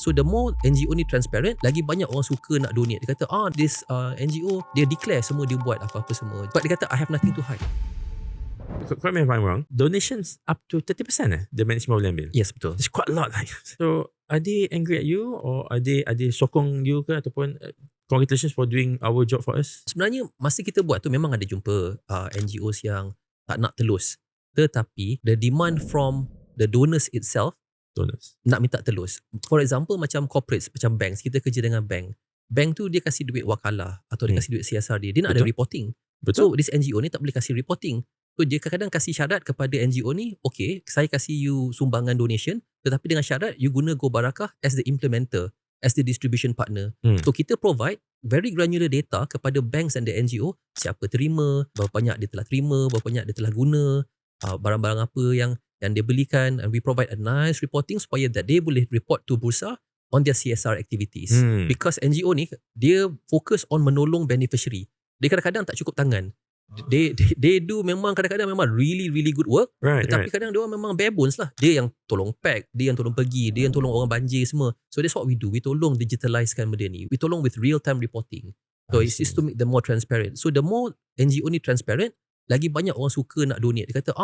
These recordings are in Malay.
So the more NGO ni transparent, lagi banyak orang suka nak donate. Dia kata this NGO dia declare semua dia buat apa-apa semua. But dia kata I have nothing to hide. Correct me if I'm wrong, donations up to 30% the management of land bill. Yes, betul. It's quite a lot. So are they angry at you, or are they sokong you ke, ataupun congratulations for doing our job for us? Sebenarnya masa kita buat tu memang ada jumpa NGOs yang tak nak telus. Tetapi the demand from the donors itself nak minta telus. For example macam corporates, macam banks, kita kerja dengan bank. Bank tu dia kasih duit wakalah atau dia kasih duit CSR dia nak ada reporting. Betul. So this NGO ni tak boleh kasih reporting. So dia kadang-kadang kasih syarat kepada NGO ni, okay, saya kasih you sumbangan donation, tetapi dengan syarat you guna Go Barakah as the implementer, as the distribution partner. So kita provide very granular data kepada banks and the NGO, siapa terima, berapa banyak dia telah terima, berapa banyak dia telah guna, barang-barang apa yang dia belikan, and we provide a nice reporting supaya that they boleh report to Bursa on their CSR activities. Because NGO ni dia fokus on menolong beneficiary. Dia kadang-kadang tak cukup tangan. They do memang kadang-kadang memang really good work, tetapi kadang dia orang memang bare bones lah. Dia yang tolong pack, dia yang tolong pergi, dia yang tolong orang banjir semua. So that's what we do. We tolong digitalizekan benda ni. We tolong with real time reporting. So it's just to make them more transparent. So the more NGO ni transparent, lagi banyak orang suka nak donate. Dia kata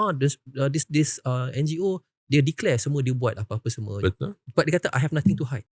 this NGO dia declare semua dia buat apa-apa semua. Betul. But dia kata I have nothing to hide.